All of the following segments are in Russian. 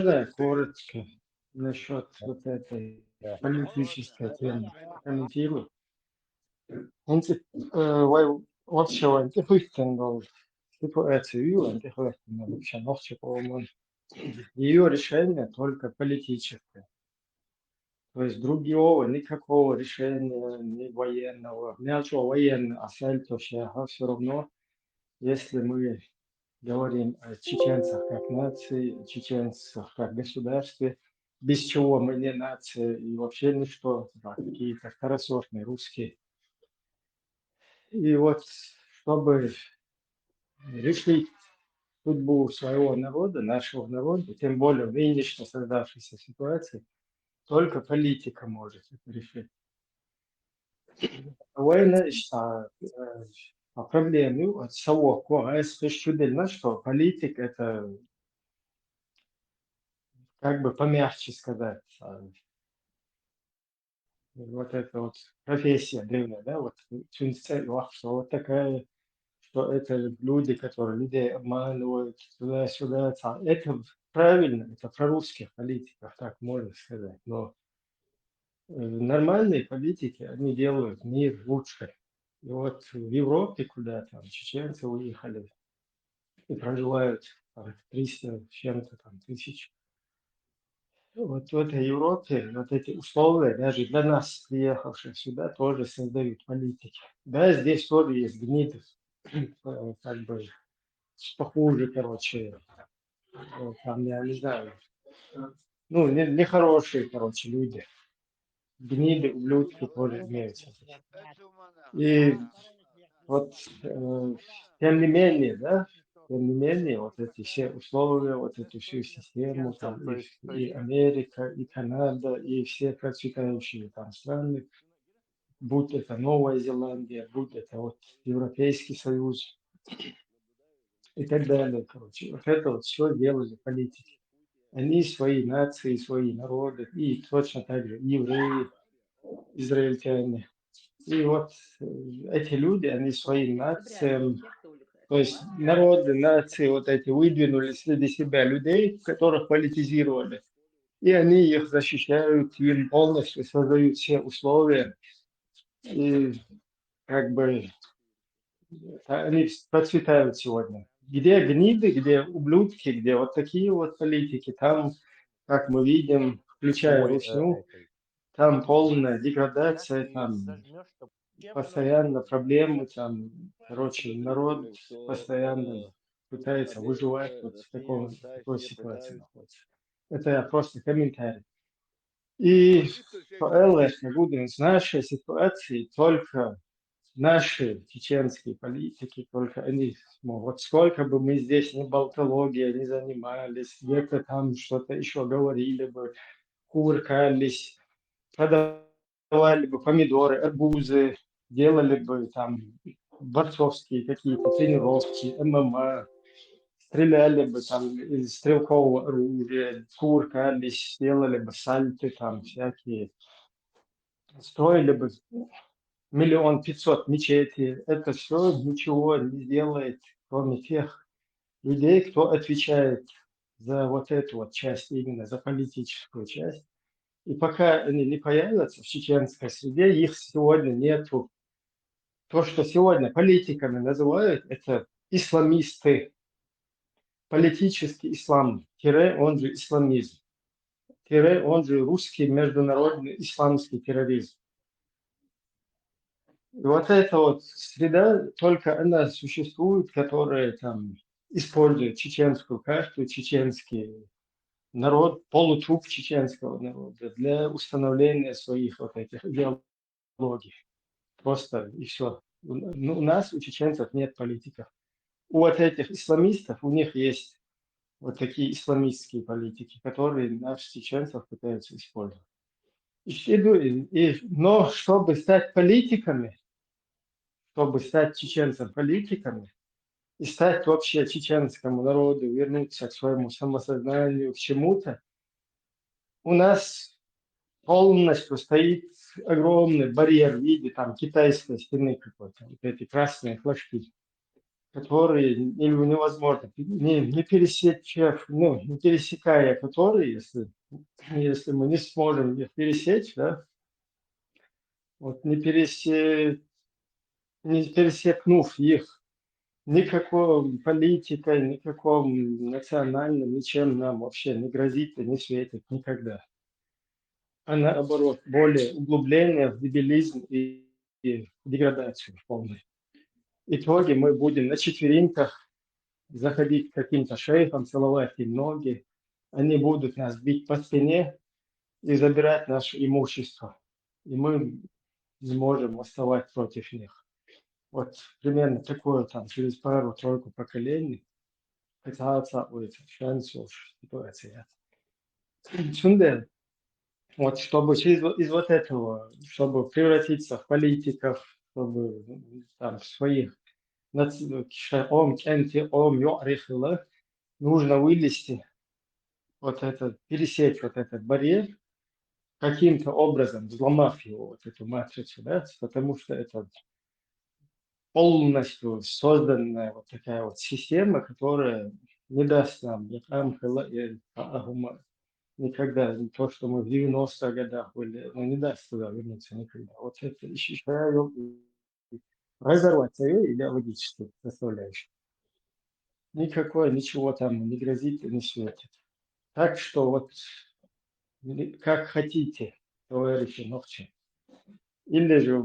Можно я коротко насчет вот этой Да. политической темы комментирую? Вообще, он выяснил ситуацию, он вообще ночью, по-моему, ее решение только политическое. То есть другого никакого решения, ни военного, ничего военного, а все равно, если мы говорим о чеченцах как нации, о чеченцах как государстве, без чего мы не нация и вообще ничто, да, какие-то второсортные русские. И вот, чтобы решить судьбу своего народа, нашего народа, тем более в нынешней создавшейся ситуации, только политика может это решить. Война, проблемы от самого Куайса, что политик это, как бы помягче сказать, вот эта вот профессия древняя, да, вот что вот такая, что это люди, которые людей обманывают туда-сюда. Это правильно, это про русских политиков, так можно сказать. Но нормальные политики, они делают мир лучше. И вот в Европе, куда там чеченцы уехали и проживают там 300 с чем-то там тысяч. Вот в этой Европе вот эти условия даже для нас, приехавших сюда, тоже создают политики. Да, здесь тоже есть гниды, как бы похуже, короче, там, я не знаю, ну, нехорошие, короче, люди. Гниды, ублюдки тоже имеются. И вот, тем не менее, да, тем не менее, вот эти все условия, вот эту всю систему, там и Америка, и Канада, и все процветающие там страны, будь это Новая Зеландия, будь это вот Европейский Союз и так далее, короче. Вот это вот все делали политики. Они свои нации, свои народы, и точно так же евреи, израильтяне. И вот эти люди, они своим нациям, то есть народы, нации вот эти выдвинули среди себя людей, которых политизировали. И они их защищают, им полностью создают все условия. И как бы они процветают сегодня. Где гниды, где ублюдки, где вот такие вот политики, там, как мы видим, включая Русню, там полная деградация, там постоянно проблемы, там, короче, народ постоянно пытается выживать вот в такой ситуации находится. Это просто комментарий. И по будем с нашей ситуации только наши чеченские политики, только они смогут. Сколько бы мы здесь ни болтология, не занимались, где-то там что-то еще говорили бы, кувыркались, продавали бы помидоры, арбузы, делали бы там борцовские какие-то тренировки, ММА, стреляли бы там из стрелкового оружия, кувыркались, делали бы сальты там всякие, строили бы 1 500 000 мечетей. Это все ничего не делает, кроме тех людей, кто отвечает за вот эту вот часть, именно за политическую часть. И пока они не появятся в чеченской среде, их сегодня нету. То, что сегодня политиками называют, это исламисты, политический ислам, он же исламизм, он же русский международный исламский терроризм. И вот эта вот среда, только она существует, которая там использует чеченскую карту, чеченский народ, полутруп чеченского народа для установления своих вот этих идеологий. Просто и все. У нас, у чеченцев, нет политиков. У вот этих исламистов, у них есть вот такие исламистские политики, которые наших чеченцев пытаются использовать. Но чтобы стать политиками, чтобы стать чеченцем политиками и стать вообще чеченскому народу, вернуться к своему самосознанию, к чему-то, у нас полностью стоит огромный барьер в виде там китайской стены какой-то, вот эти красные флажки. которые невозможно, не не пересекая которые, если мы не сможем их пересечь, да, вот не пересекнув их, никакой политикой, никаком национальным, ничем нам вообще не грозит и не светит никогда. А наоборот, более углубление в дебилизм и деградацию полную. В итоге мы будем на четвереньках заходить к каким-то шейхам, целовать им ноги. Они будут нас бить по спине и забирать наше имущество. И мы не можем восставать против них. Вот примерно такое там через пару-тройку поколений пытаться выйти. Шансов ситуация. Шунде, вот чтобы из вот этого, чтобы превратиться в политиков, чтобы там своих нужно вылезти, пересечь вот этот барьер, каким-то образом взломав его, вот эту матрицу, да, потому что это полностью созданная вот такая вот система, которая не даст нам никогда то, что мы в 90-х годах были, ну, не даст туда вернуться никогда. Вот это ощущаю разорвать свою идеологическую составляющую. Никакое, ничего там не грозит и не светит. Так что вот как хотите, товарищи новче. Или же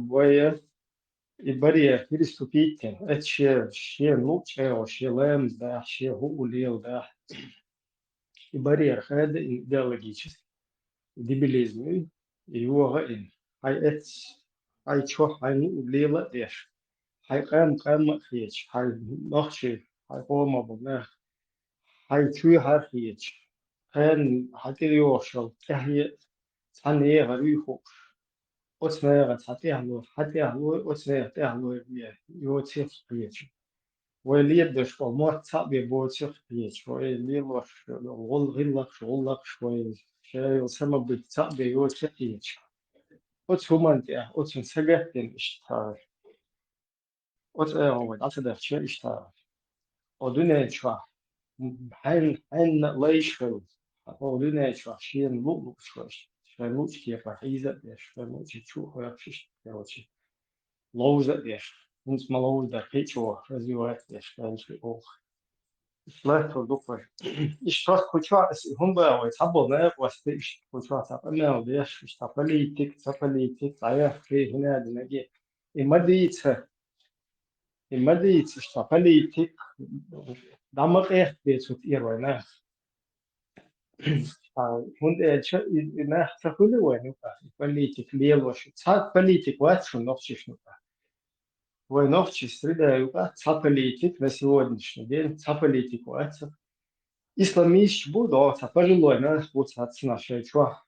и барьер переступите. Это ще лучше, ще лем, да, ще гулил, да. И барьер это идеологический. Дебилизм и его гаин. Хай чо, хай лила деш. Хай кам хеч, хай нохче, хай хома бумех. Хай чуй хар хеч. Хэн хатир йошал, тахи цане гарюху. Осмега хатиахлу, осмега тахлу, его цех хеч. ويليد شو مر صعب بوتشف شوي ليلوش غل غلق شوي شيء وسبب صعب يوتشف وش هم أنت وش سجحتين إشتار وش هو أصدق شيء إشتار ودنيا شو حين ليش شو ودنيا شيء لولو شو لوش كيف حيزة ديش لوش شو هو يخشش كروتشي لوزة ديش نس ملوزة كيشوا رزيوات ديش لانشي أوخ Leto după. Ești toți cu cioase, humba, o țapă mea, o să ești cu cioasa, pe mea, o vieși, ești politic, aia, fie hine, din agi. E mădiță, ești politic, dar mă echt de sut iroi, na. Hunde, ce, na, să hule oi, nu pa, politic, lielo și, țat politic, o ați nu știu, nu pa. Войновчи среда, ца политик на сегодняшний день, ца политик, исламист буду, а пожилой, на вот от нашей чува,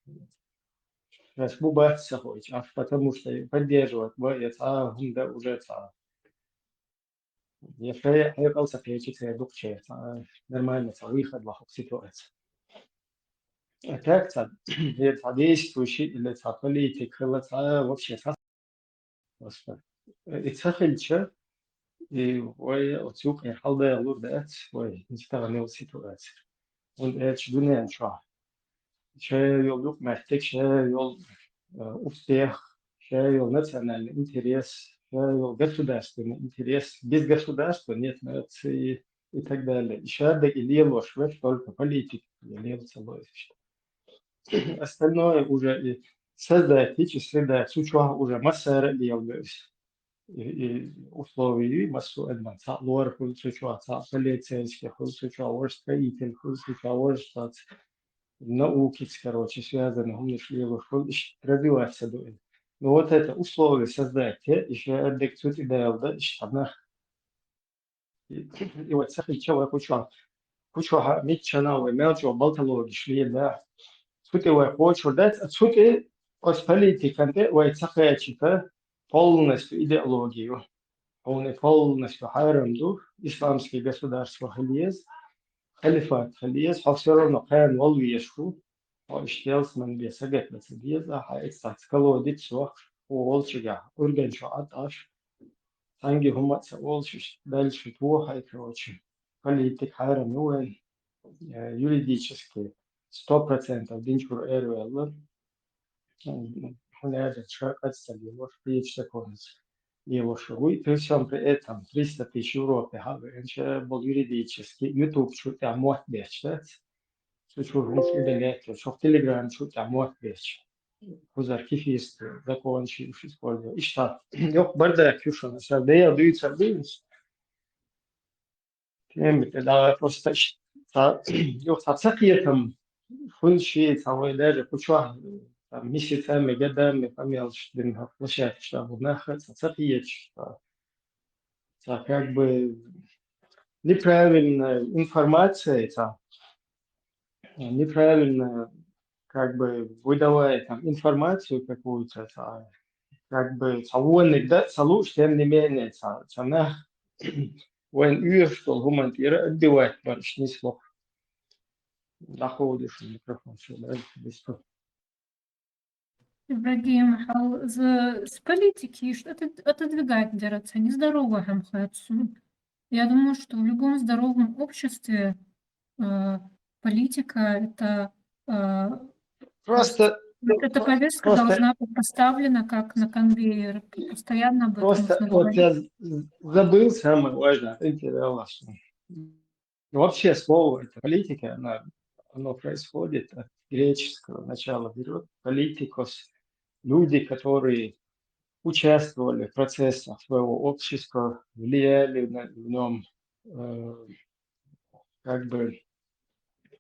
бубаться хочет, потому что поддерживать, это уже это, если я был соперничать, я духче, нормально, это выход в ситуации. А так, это действующий или это политик, это вообще, это хельче, и ой, отсюк, я халда, лурдать, ой, не стала ситуация. Und Studien شو شيء يقول محتاج شيء يقول успех, شيء национальный интерес, شيء государственный интерес, без государства нет нации и так далее. Еще и лево швед только политик, лево собой. Остальное уже и создать, эти среда, сучва уже масса является. И условий массу одна. Лор хуй сучва, полицейский хуй сучва, строитель хуй сучва, науки, короче, связаны, мы шли развиваться дуэль. Но вот это условие создать, еще аддикцию идеал, да, еще одна. И вот сахи человек учу митчанау, мелчо, балтологи шли, да. Сути вы хочу дать, сути от политика, вы сахачика полностью идеологию. Он полностью хайрамду, исламские государства халиез, халифат халиез, а все равно каян волу ешку, اشتياس من بيسجل بس دي إذا حيستعمل ديت شو هو والشجاع أرجع شو عطاش Санги хумаца олшиш дальше плохо, короче. Политик хайрам юридически 100% динчур эрвеллер. Хунядет шакатстали его шпич законец. Его шуй, при всем при этом 300 тысяч Европы, это был юридически. YouTube чуть мот бечтать. Чуть-чуть удалять, что в Telegram чуть мот бечтать. Архивист закончил использовать. И что? Yok bardaq юшана сардея дуется бинс. Тем да просто yok сапсакиетам фунши самой даже куча там месяцами, годами помелочь дым площадь, что нахать сапсакиет, что как бы неправильная информация, неправильно как бы выдавая там информацию какую-то, как бы салонник, да, салуш, тем не менее, цена вон что гумантира отбивать борщ не слов. Находишь микрофон, все, да, быстро. Ибрагим, с политики что-то отодвигать дераться, нездоровая хамхатсу. Я думаю, что в любом здоровом обществе политика это Просто, эта повестка просто, должна быть поставлена как на конвейер. Постоянно об этом просто нужно вот говорить. я забыл самое важное, интересно. Вообще слово это политика, оно происходит от греческого начала берет. Политикос, люди, которые участвовали в процессах своего общества, влияли в нем, как бы,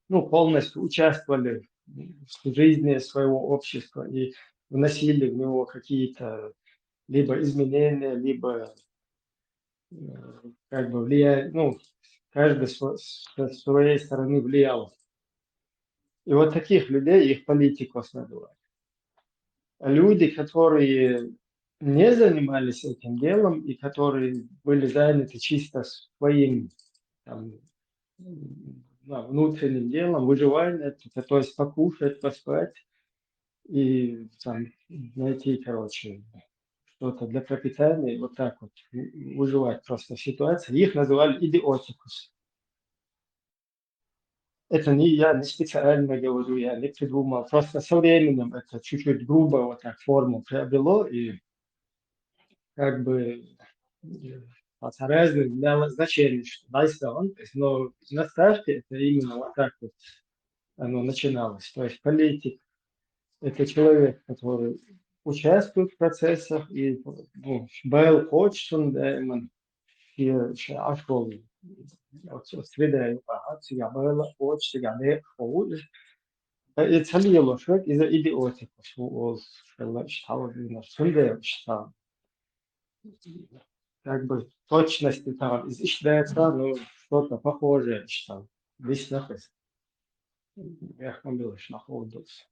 ну, полностью участвовали в жизни своего общества и вносили в него какие-то либо изменения, либо как бы влияли, ну, каждый со своей стороны влиял. И вот таких людей их политикос называют. А люди, которые не занимались этим делом и которые были заняты чисто своим там, внутренним делом, выживание, то есть покушать, поспать и там найти, короче, что-то для пропитания, вот так вот выживать просто в ситуации. Их называли идиотикус. Это не я не специально говорю, я не придумал. Просто со временем это чуть-чуть грубо вот так форму приобрело и как бы разные для значения, что дайсон, но на старте это именно вот так вот оно начиналось. То есть политик– это человек, который участвует в процессах и ну, был хочет, да, في أشغل سريدا يقعد было очень يعني خروج يتسلي له شوك إذا إيدي أوتي شو شو اشتغل на сунде что как бы точности там из ищдается, но что-то похожее что весь напис. Я был находился.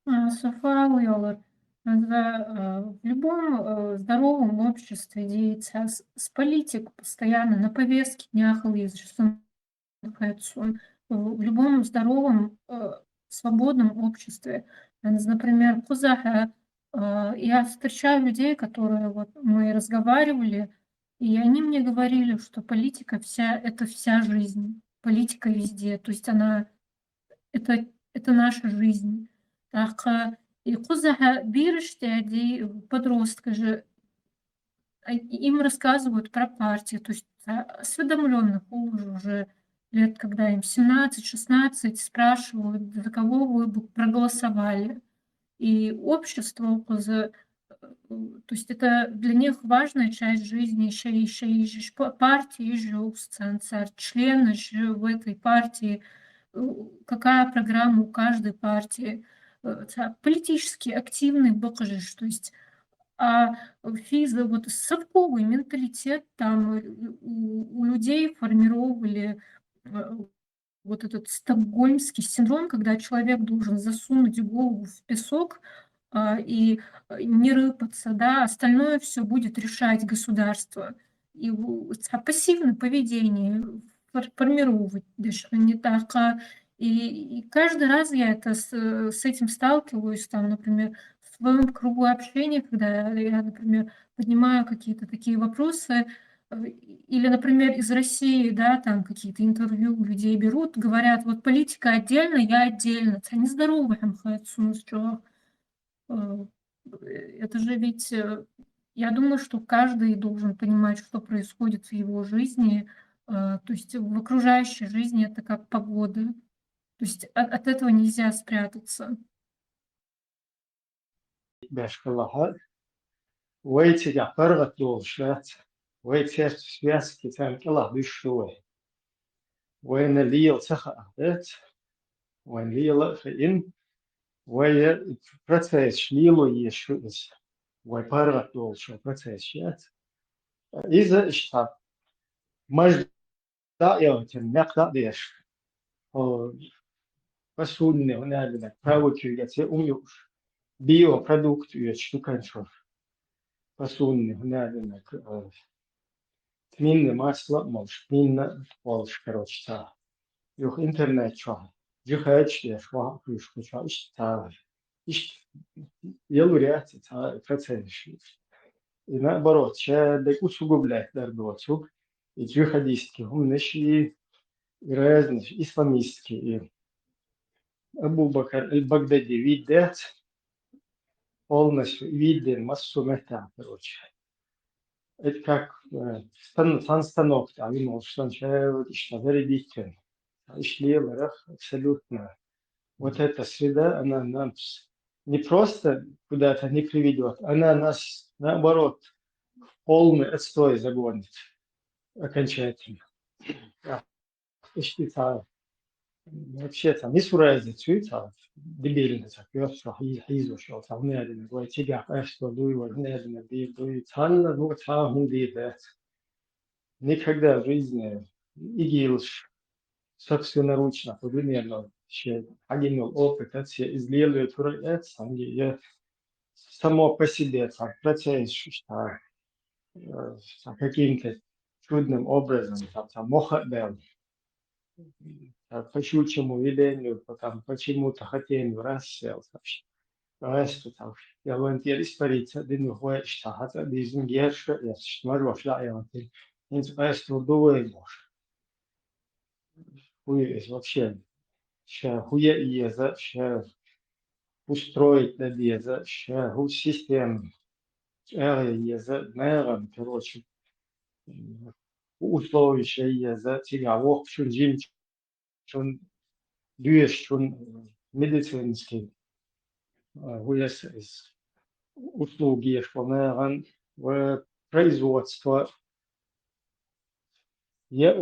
Софа Уиллер. В любом здоровом обществе деется с политик постоянно на повестке дня в любом здоровом свободном обществе. Например, Кузаха, я встречаю людей, которые вот мы разговаривали, и они мне говорили, что политика это вся жизнь, политика везде, то есть это наша жизнь. Так, и Кузаха Бирштяди, подростка же, им рассказывают про партии, то есть осведомленных уже лет, когда им 17-16, спрашивают, за кого вы бы проголосовали. И общество, то есть это для них важная часть жизни, еще и партии, члены же в этой партии, какая программа у каждой партии, политически активный бакыжиш, то есть вот совковый менталитет там у людей формировали вот этот стокгольмский синдром, когда человек должен засунуть голову в песок и не рыпаться, да, остальное все будет решать государство. И пассивное поведение формировать даже не так. И каждый раз я с этим сталкиваюсь, там, например, в своем кругу общения, когда я, например, поднимаю какие-то такие вопросы. Или, например, из России, да, там какие-то интервью у людей берут, говорят: "Вот политика отдельно, я отдельно". Це нездоровый хамхайцунус, чё. Э, это же ведь, я думаю, что каждый должен понимать, что происходит в его жизни. То есть в окружающей жизни это как погода. То есть от этого нельзя спрятаться. Бешкалаха, ويتجا فرغت لول شلات ويتسيرت سبياس كتان كلا بيشوي وين ليل تخا أهدت وين ليل خين وي процесс ليلو يشوز وي فرغت لول شو процесс شات إذا اشتغل مجد دائرة مقدار ديش هو مسؤول هنا لنا فاول كي يتسي أميوش بيو برودكت يشتكن شو مسؤول هنا لنا تمين масло, مش تمين والش короче تا يوخ интернет شو جهاج يا شو كيش كيش إيش تا إيش يلوريات تا процесс и наоборот ща дай усугубляет дордоцуг и джихадистки هم نشي разные исламистские и Абу Бакр аль-Багдadi видят полностью виден массу мета короче это как станок там ему что он что зарядитель Ишлемерах абсолютно. Вот эта среда, она нас не просто куда-то не приведет, она нас, наоборот, в полный отстой загонит окончательно. Ja, ich total. Вообще там не сурази цвета, дебильно так, я что хизу что там не один, вот тебя, что дуй, вот не один, дуй, цанна, ну, цахун дит, никогда в жизни игилш собственноручно, примерно, ще один опыт, это все изделия, это я само по себе, так, процесс, что каким-то чудным образом, там, моха был, по щучьему велению, там, почему-то хотению рассел, weißt du, там, ja, волонтер испарится, den хуя, что это, diesen Герша, я смотрю, что я, ins erste думаешь, хуй, вообще, ща хуя еза, ща устроить надеза, ща гу систему, еза, наверное, короче, условия еза, тебя, ох, schon жим, schon durch, schon медицинский, хуя с услуги, что, наверное, в производство, я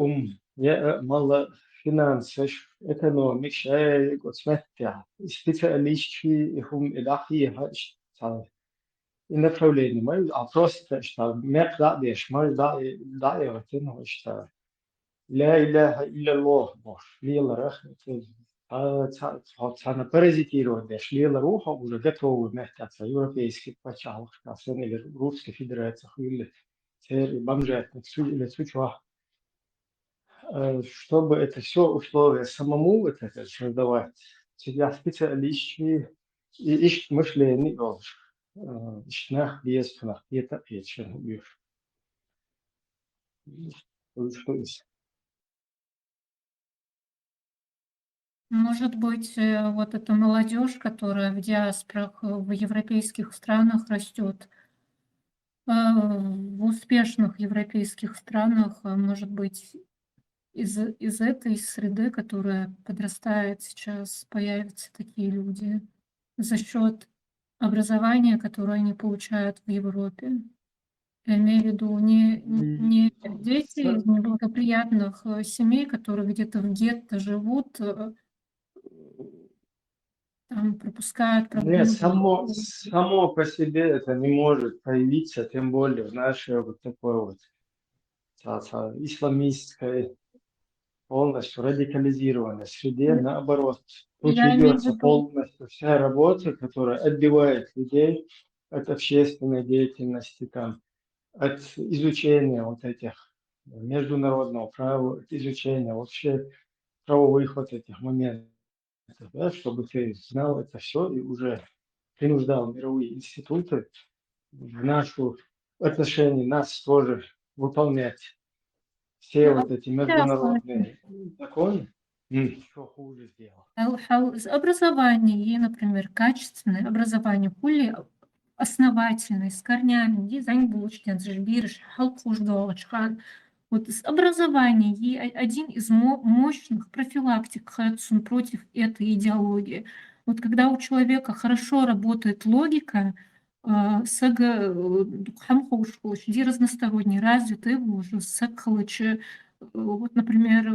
мало финансов, экономик, ща, вот смотря, специалисты, их элахи, и направление мое, а просто что мек да деш, мой да я вот ну что لا إله إلا الله бош, лила рах, на паразитировать деш, лила руха уже готовы мехтаться европейский почал, особенно или Русской Федерации, или бомжат, или сучва, чтобы это все условия самому вот это создавать, себя специалисты и их мышление должен. Işnah diaspora, это печень убив. Что есть? Может быть, вот эта молодежь, которая в диаспорах, в европейских странах растет, в успешных европейских странах, может быть, из этой среды, которая подрастает сейчас, появятся такие люди за счет образования, которое они получают в Европе. Я имею в виду не дети из неблагоприятных, семей, которые где-то в гетто живут, там пропускают Нет, программу. само по себе это не может появиться, тем более в нашей вот такой вот исламистской, полностью радикализированной среде. Наоборот, тут Я имею в ведется виду, полностью вся работа, которая отбивает людей от общественной деятельности, там, от изучения вот этих международного права, от изучения вообще правовых вот этих моментов, да, чтобы ты знал это все и уже принуждал мировые институты в нашу отношении нас тоже выполнять все вот эти международные законы. Что хуже сделал. Образование, например, качественное образование, более основательное, с корнями, дизайн булочки, вот с образования и один из мощных профилактик против этой идеологии. Вот когда у человека хорошо работает логика, разносторонне развитый, его уже вот, например,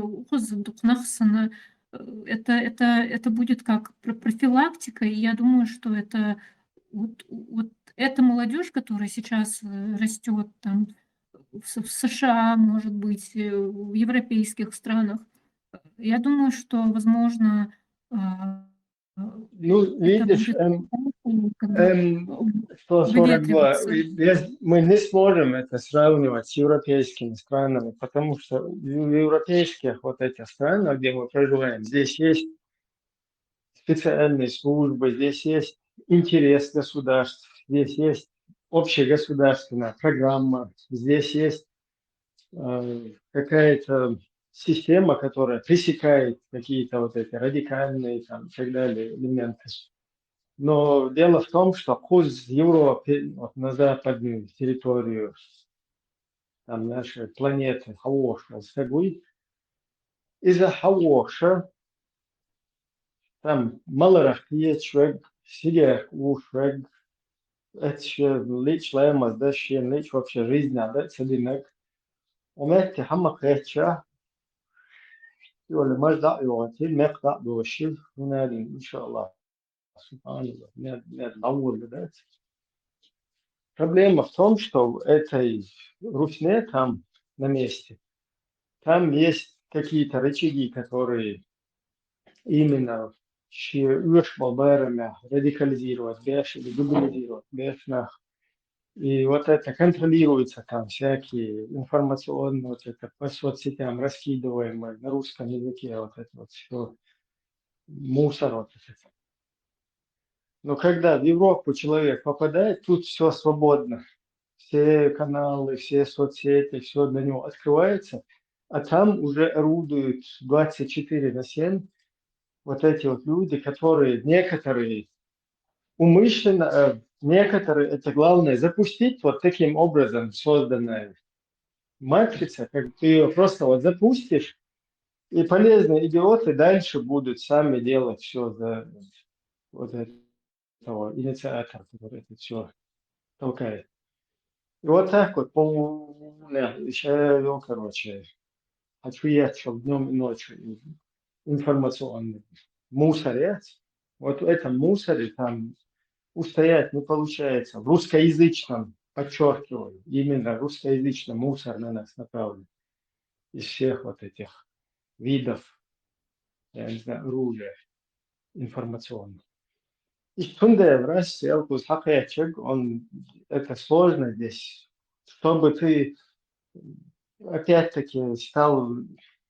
это будет как профилактика, и я думаю, что это вот эта молодежь, которая сейчас, растет там в США, может быть, в европейских странах, я думаю, что, возможно, а, Ну, это видишь, будет как бы, 142. выветриваться. Мы не сможем это сравнивать с европейскими странами, потому что в европейских вот этих странах, где мы проживаем, здесь есть специальные службы, здесь есть интерес государств, здесь есть общегосударственная программа, здесь есть какая-то система, которая пресекает какие-то вот эти радикальные там, и так далее элементы. Но дело в том, что курс Европы вот, на западную территорию там, нашей планеты Хавоша сагуй, из-за Хавоша там малорах человек, сидя у швег, это лич лаймас, да, лич вообще жизнь надо, садинак. ومات حمق هاتشا يقول مجدع يوغتين مقدع بوشيل ونادي إن شاء الله سبحان الله نتطور بدات. Проблема в том, что в этой русне там на месте, там есть какие-то рычаги, которые именно радикализировать, беш или дебилизировать, бешнах. И вот это контролируется там, всякие информационные, вот это по соцсетям раскидываемые на русском языке, вот это вот все, мусор вот этот. Но когда в Европу человек попадает, тут все свободно. Все каналы, все соцсети, все для него открывается, а там уже орудуют 24/7 вот эти вот люди, которые некоторые умышленно, некоторые, это главное, запустить вот таким образом созданная матрица, как ты ее просто вот запустишь, и полезные идиоты дальше будут сами делать все за вот этого инициатора, который это все толкает. И вот так вот, еще, ну, короче, хочу я, чтобы днем и ночью информационный мусорец. Вот в этом мусоре там устоять не получается. В русскоязычном, подчеркиваю, именно русскоязычный мусор на нас направлен. Из всех вот этих видов, я не знаю, руля информационных. И Тунде в России, Элкус Хакаячек, он, это сложно здесь. Чтобы ты опять-таки стал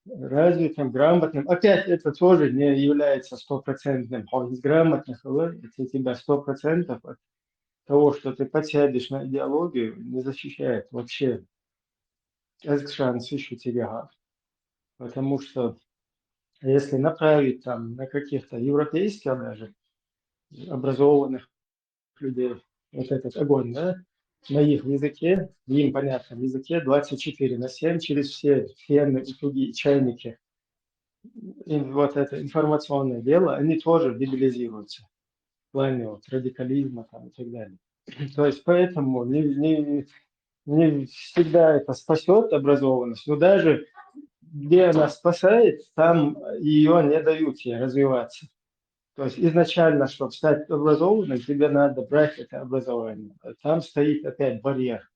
развитым, грамотным. Опять это тоже не является стопроцентным. Из грамотных, если тебя 100% от того, что ты подсядешь на идеологию, не защищает вообще. Это шанс еще тебя. Потому что если направить там на каких-то европейских даже образованных людей вот этот огонь, да, на их языке, в им понятном языке 24/7 через все фены, утюги и чайники, и вот это информационное дело, они тоже дебилизируются в плане вот радикализма там, и так далее. То есть поэтому не всегда это спасет образованность, но даже где она спасает, там ее не дают ей развиваться. То есть изначально, чтобы стать образованным, тебе надо брать это образование. Там стоит опять барьер.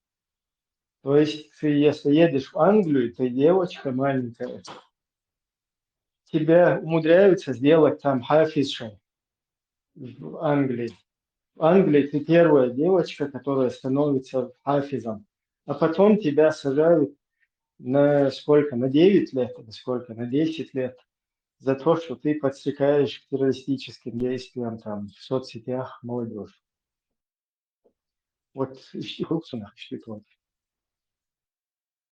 То есть ты, если едешь в Англию, ты девочка маленькая, тебя умудряются сделать там хафизшей в Англии. В Англии ты первая девочка, которая становится хафизом. А потом тебя сажают на сколько? На 9 лет или сколько? На 10 лет за то, что ты подстрекаешь к террористическим действиям там в соцсетях молодежь. Вот ищите коррупцию, ищите